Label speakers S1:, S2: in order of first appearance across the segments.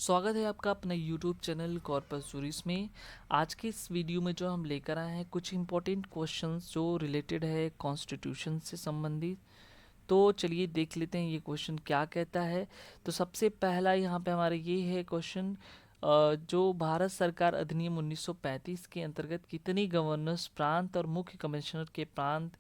S1: स्वागत है आपका अपने YouTube चैनल कॉर्पस जुरिस में। आज के इस वीडियो में जो हम लेकर आए हैं कुछ इम्पोर्टेंट क्वेश्चंस जो रिलेटेड है कॉन्स्टिट्यूशन से संबंधित। तो चलिए देख लेते हैं ये क्वेश्चन क्या कहता है। तो सबसे पहला यहाँ पे हमारा ये है क्वेश्चन, जो भारत सरकार अधिनियम 1935 के अंतर्गत कितनी गवर्नर्स प्रांत और मुख्य कमिश्नर के प्रांत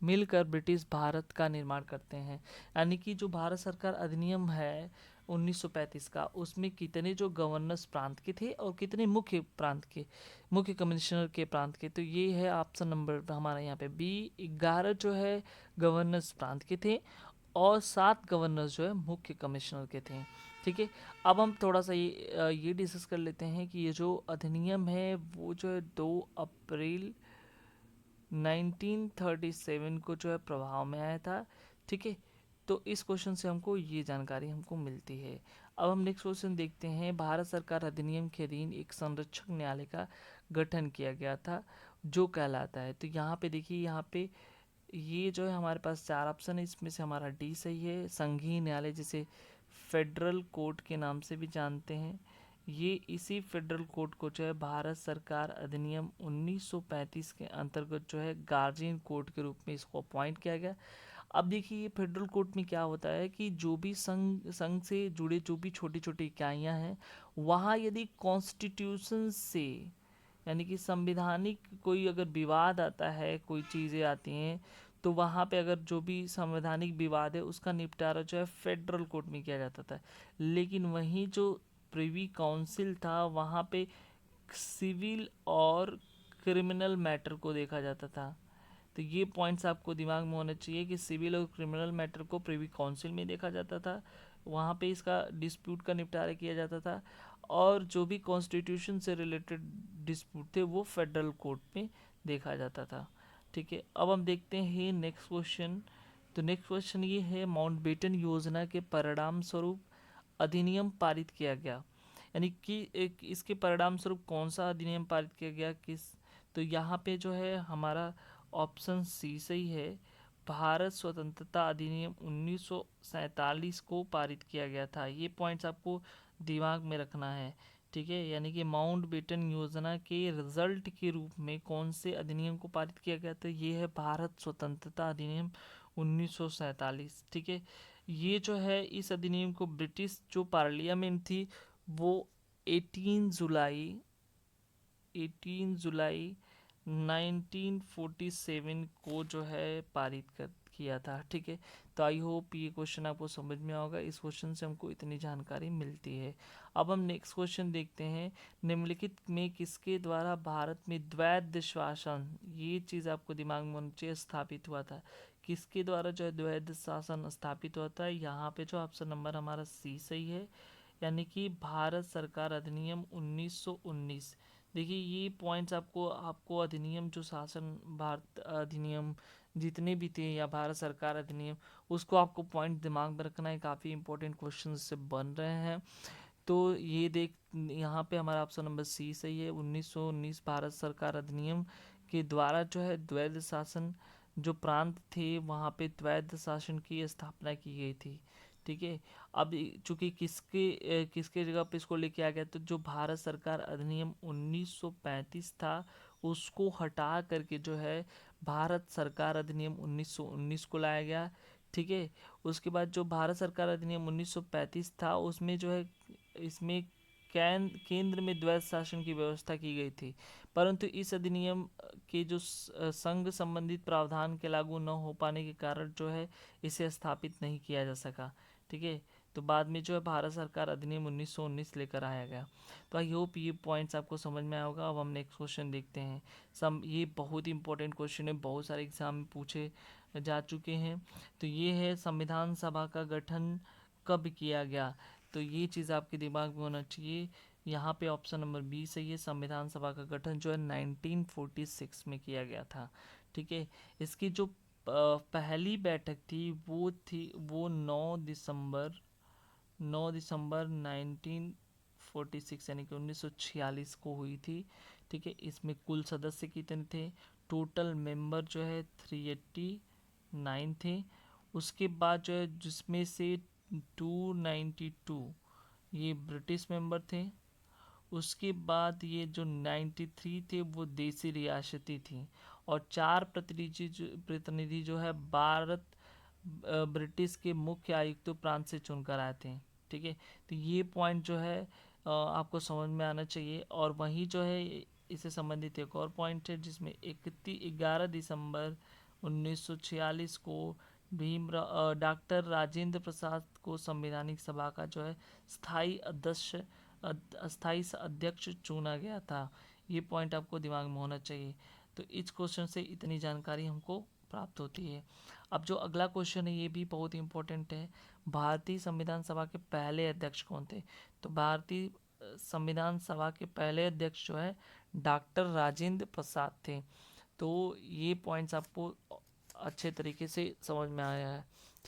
S1: मिलकर ब्रिटिश भारत का निर्माण करते हैं। यानी कि जो भारत सरकार अधिनियम है 1935 का, उसमें कितने जो गवर्नर्स प्रांत के थे और कितने मुख्य प्रांत के, मुख्य कमिश्नर के प्रांत के। तो ये है ऑप्शन नंबर हमारा यहाँ पे बी। 11 जो है गवर्नर्स प्रांत के थे और 7 गवर्नर्स जो है मुख्य कमिश्नर के थे। ठीक है, अब हम थोड़ा सा ये डिस्कस कर लेते हैं कि ये जो अधिनियम है वो जो है 2 अप्रैल 1937 को जो है प्रभाव में आया था। ठीक है, तो इस क्वेश्चन से हमको ये जानकारी हमको मिलती है। अब हम नेक्स्ट क्वेश्चन देखते हैं। भारत सरकार अधिनियम के अधीन एक संरक्षक न्यायालय का गठन किया गया था जो कहलाता है। तो यहाँ पे देखिए, यहाँ पे ये जो है हमारे पास 4 ऑप्शन है, इसमें से हमारा डी सही है। संघीय न्यायालय, जिसे फेडरल कोर्ट के नाम से भी जानते हैं, ये इसी फेडरल कोर्ट को जो है भारत सरकार अधिनियम 1935 के अंतर्गत जो है गार्जियन कोर्ट के रूप में इसको अपॉइंट किया गया। अब देखिए, ये फेडरल कोर्ट में क्या होता है कि जो भी संघ से जुड़े जो भी छोटी छोटी इकाइयां हैं, वहाँ यदि कॉन्स्टिट्यूशन से, यानी कि संविधानिक कोई अगर विवाद आता है, कोई चीज़ें आती हैं, तो वहाँ पे अगर जो भी संवैधानिक विवाद है उसका निपटारा जो है फेडरल कोर्ट में किया जाता था। लेकिन वहीं जो प्रिवी काउंसिल था, वहाँ पे सिविल और क्रिमिनल मैटर को देखा जाता था। तो ये पॉइंट्स आपको दिमाग में होना चाहिए कि सिविल और क्रिमिनल मैटर को प्रिवी काउंसिल में देखा जाता था, वहाँ पे इसका डिस्प्यूट का निपटारा किया जाता था, और जो भी कॉन्स्टिट्यूशन से रिलेटेड डिस्प्यूट थे वो फेडरल कोर्ट में देखा जाता था। ठीक है, अब हम देखते हैं नेक्स्ट क्वेश्चन। तो नेक्स्ट क्वेश्चन ये है, माउंटबेटन योजना के परिणाम स्वरूप अधिनियम पारित किया गया। यानी कि इसके परिणाम स्वरूप कौन सा अधिनियम पारित किया गया, किस। तो यहाँ पे जो है हमारा ऑप्शन सी सही है। भारत स्वतंत्रता अधिनियम 1947 को पारित किया गया था। ये पॉइंट्स आपको दिमाग में रखना है। ठीक है, यानी कि माउंटबेटन योजना के रिजल्ट के रूप में कौन से अधिनियम को पारित किया गया था, ये है भारत स्वतंत्रता अधिनियम 1947। ठीक है, ये जो है इस अधिनियम को ब्रिटिश जो पार्लियामेंट थी वो 18 जुलाई 1947 को जो है पारित कर किया था। ठीक है, तो आई होप ये क्वेश्चन आपको समझ में होगा। इस क्वेश्चन से हमको इतनी जानकारी मिलती है। अब हम नेक्स्ट क्वेश्चन देखते हैं। निम्नलिखित में किसके द्वारा भारत में द्वैध शासन, ये चीज़ आपको दिमाग में होनी चाहिए, स्थापित हुआ था। किसके द्वारा जो है द्वैध शासन स्थापित हुआ था, यहाँ पे जो ऑप्शन नंबर हमारा सी सही है। यानी कि भारत सरकार अधिनियम 1919। देखिए, ये पॉइंट्स आपको आपको अधिनियम जो शासन भारत अधिनियम जितने भी थे या भारत सरकार अधिनियम, उसको आपको पॉइंट दिमाग में रखना है। काफ़ी इंपॉर्टेंट क्वेश्चन से बन रहे हैं। तो ये देख, यहाँ पे हमारा ऑप्शन नंबर सी सही है। 1919 भारत सरकार अधिनियम के द्वारा जो है द्वैध शासन, जो प्रांत थे वहाँ पे द्वैध शासन की स्थापना की गई थी। ठीक है, अब चूंकि किसके जगह पे इसको लेके आ गया, तो जो भारत सरकार अधिनियम 1935 था उसको हटा करके जो है भारत सरकार अधिनियम 1919 को लाया गया। ठीक है, उसके बाद जो भारत सरकार अधिनियम 1935 था उसमें जो है इसमें केंद्र में द्वैध शासन की व्यवस्था की गई थी, परंतु इस अधिनियम के जो संघ संबंधित प्रावधान के लागू न हो पाने के कारण जो है इसे स्थापित नहीं किया जा सका। ठीक है, तो बाद में जो है भारत सरकार अधिनियम 1919 लेकर आया गया। तो आई होप ये पॉइंट्स आपको समझ में आया होगा। अब हम नेक्स्ट क्वेश्चन देखते हैं। ये बहुत ही इंपॉर्टेंट क्वेश्चन है, बहुत सारे एग्जाम में पूछे जा चुके हैं। तो ये है, संविधान सभा का गठन कब किया गया। तो ये चीज़ आपके दिमाग में होना चाहिए। यहाँ पे ऑप्शन नंबर बी सही है। संविधान सभा का गठन जो है 1946 में किया गया था। ठीक है, इसकी जो पहली बैठक थी वो 9 दिसंबर 1946 यानी कि 1946 को हुई थी। ठीक है, इसमें कुल सदस्य कितने थे, टोटल मेंबर जो है 389 थे। उसके बाद जो है जिसमें से 292 ये ब्रिटिश मेंबर थे। उसके बाद ये जो 93 थे वो देसी रियासती थी, और 4 प्रतिनिधि जो है भारत ब्रिटिश के मुख्य आयुक्त प्रांत से चुनकर आए थे। ठीक है, तो ये पॉइंट जो है आपको समझ में आना चाहिए। और वहीं जो है इससे संबंधित एक और पॉइंट है जिसमें 11 दिसंबर 1946 को डॉक्टर राजेंद्र प्रसाद को संवैधानिक सभा का जो है स्थायी अध्यक्ष अध्यक्ष चुना गया था। ये पॉइंट आपको दिमाग में होना चाहिए। तो इस क्वेश्चन से इतनी जानकारी हमको प्राप्त होती है। अब जो अगला क्वेश्चन है ये भी बहुत इंपॉर्टेंट है। भारतीय संविधान सभा के पहले अध्यक्ष कौन थे? तो भारतीय संविधान सभा के पहले अध्यक्ष जो है डॉक्टर राजेंद्र प्रसाद थे। तो ये पॉइंट्स आपको अच्छे तरीके से समझ में आया है,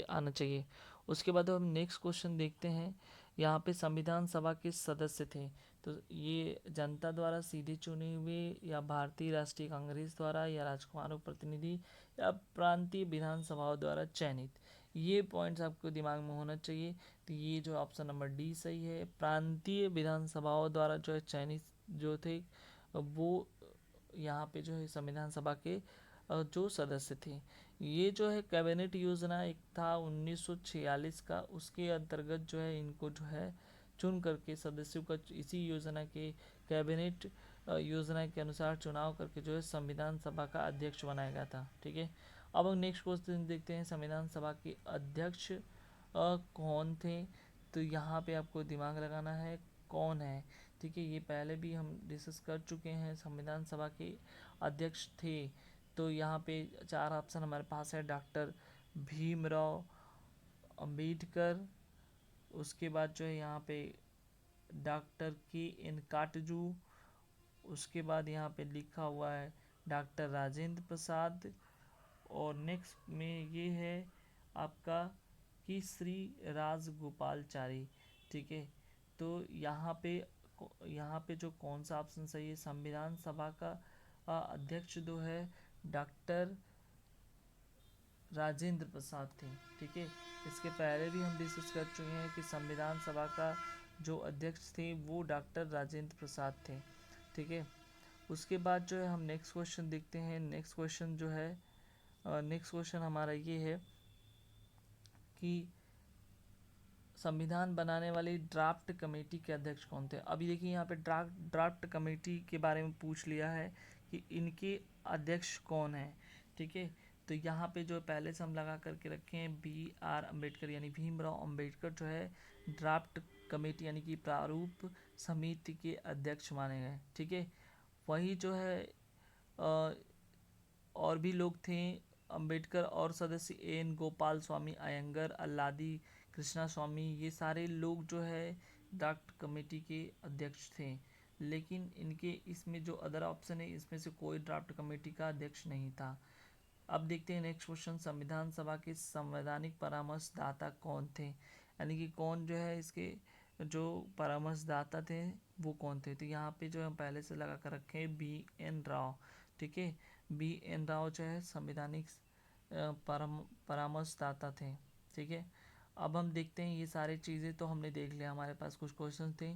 S1: आना चाहिए। उसके बाद हम नेक्स्ट क्वेश्चन देखते हैं। यहाँ पे संविधान सभा के सदस्य थे, तो ये जनता द्वारा सीधे चुने हुए, या भारतीय राष्ट्रीय कांग्रेस द्वारा, या राजकुमारों प्रतिनिधि, या प्रांतीय विधानसभाओं द्वारा चयनित। ये पॉइंट्स आपको दिमाग में होना चाहिए। तो ये जो ऑप्शन नंबर डी सही है। प्रांतीय विधानसभाओं द्वारा जो है चयनित जो थे वो यहाँ पे जो है संविधान सभा के जो सदस्य थे। ये जो है कैबिनेट योजना एक था 1946 का, उसके अंतर्गत जो है इनको जो है चुन करके सदस्यों का इसी योजना के कैबिनेट योजना के अनुसार चुनाव करके जो है संविधान सभा का अध्यक्ष बनाया गया था। ठीक है, अब हम नेक्स्ट क्वेश्चन देखते हैं। संविधान सभा के अध्यक्ष कौन थे? तो यहाँ पे आपको दिमाग लगाना है कौन है। ठीक है, ये पहले भी हम डिस्कस कर चुके हैं। संविधान सभा के अध्यक्ष थे, तो यहाँ पे 4 ऑप्शन हमारे पास है। डॉक्टर भीमराव अंबेडकर, उसके बाद जो है यहाँ पे डॉक्टर के काटजू, उसके बाद यहाँ पे लिखा हुआ है डॉक्टर राजेंद्र प्रसाद, और नेक्स्ट में ये है आपका कि श्री राजगोपालचारी। ठीक है, तो यहाँ पे जो कौन सा ऑप्शन सही है? संविधान सभा का अध्यक्ष जो है डॉक्टर राजेंद्र प्रसाद थे। ठीक है, इसके पहले भी हम डिस्कस कर चुके हैं कि संविधान सभा का जो अध्यक्ष थे वो डॉक्टर राजेंद्र प्रसाद थे। ठीक है, उसके बाद जो है हम नेक्स्ट क्वेश्चन देखते हैं। नेक्स्ट क्वेश्चन जो है नेक्स्ट क्वेश्चन हमारा ये है कि संविधान बनाने वाली ड्राफ्ट कमेटी के अध्यक्ष कौन थे? अभी देखिए यहाँ पे ड्राफ्ट कमेटी के बारे में पूछ लिया है कि इनके अध्यक्ष कौन है। ठीक है, तो यहाँ पे जो पहले से हम लगा करके रखे हैं BR अम्बेडकर, यानी भीमराव अम्बेडकर जो है ड्राफ्ट कमेटी यानी कि प्रारूप समिति के अध्यक्ष माने गए। ठीक है, वही जो है और भी लोग थे अंबेडकर, और सदस्य एन गोपाल स्वामी अयंगर, अल्लादी कृष्णा स्वामी, ये सारे लोग जो है ड्राफ्ट कमेटी के अध्यक्ष थे। लेकिन इनके इसमें जो अदर ऑप्शन है इसमें से कोई ड्राफ्ट कमेटी का अध्यक्ष नहीं था। अब देखते हैं नेक्स्ट क्वेश्चन। संविधान सभा के संवैधानिक परामर्शदाता कौन थे? यानी कि कौन जो है इसके जो परामर्शदाता थे वो कौन थे? तो यहाँ पे जो हम पहले से लगा कर रखे हैं BN राव। ठीक है, BN राव जो है संवैधानिक परामर्शदाता थे। ठीक है, अब हम देखते हैं ये सारी चीज़ें तो हमने देख लिया, हमारे पास कुछ क्वेश्चन थे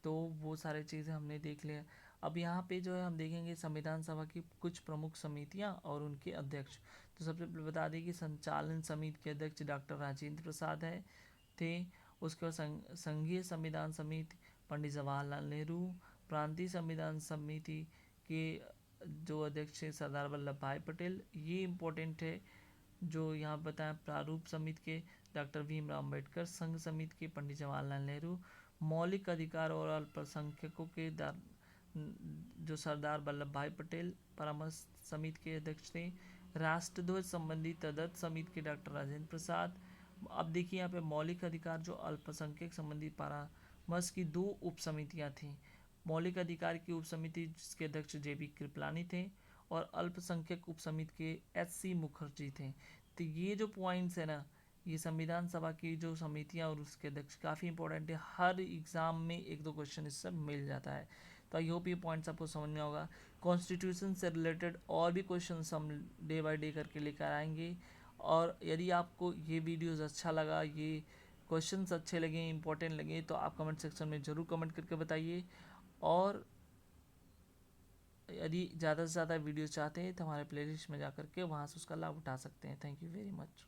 S1: तो वो सारी चीज़ें हमने देख लिया। अब यहाँ पे जो है हम देखेंगे संविधान सभा की कुछ प्रमुख समितियाँ और उनके अध्यक्ष। तो सबसे पहले बता दें कि संचालन समिति के अध्यक्ष डॉक्टर राजेंद्र प्रसाद है थे। उसके बाद संघीय संविधान समिति पंडित जवाहरलाल नेहरू। प्रांतीय संविधान समिति के जो अध्यक्ष है सरदार वल्लभ भाई पटेल। ये इम्पोर्टेंट है जो यहाँ बताया। प्रारूप समिति के डॉक्टर भीमराव अम्बेडकर। संघ समिति के पंडित जवाहरलाल नेहरू। मौलिक अधिकार और अल्पसंख्यकों के जो सरदार वल्लभ भाई पटेल परामर्श समिति के अध्यक्ष थे। राष्ट्रध्वज संबंधी तदर्थ समिति के डॉक्टर राजेंद्र प्रसाद। अब देखिए यहाँ पे मौलिक अधिकार जो अल्पसंख्यक संबंधी परामर्श की 2 उप समितियाँ थी। मौलिक अधिकार की उप समिति जिसके अध्यक्ष JB कृपलानी थे, और अल्पसंख्यक उप समिति के SC मुखर्जी थे। तो ये जो पॉइंट्स है ना, ये संविधान सभा की जो समितियाँ और उसके अध्यक्ष काफ़ी इंपॉर्टेंट है। हर एग्ज़ाम में 1-2 क्वेश्चन इससे मिल जाता है। तो आई होप ये पॉइंट्स आपको समझ में होगा। कॉन्स्टिट्यूशन से रिलेटेड और भी क्वेश्चन हम डे बाय डे करके लेकर आएंगे। और यदि आपको ये वीडियोस अच्छा लगा, ये क्वेश्चंस अच्छे लगे, इंपॉर्टेंट लगे तो आप कमेंट सेक्शन में ज़रूर कमेंट करके बताइए। और यदि ज़्यादा से ज़्यादा वीडियो चाहते हैं तो हमारे प्लेलिस्ट में जा करके वहाँ से उसका लाभ उठा सकते हैं। Thank you very much.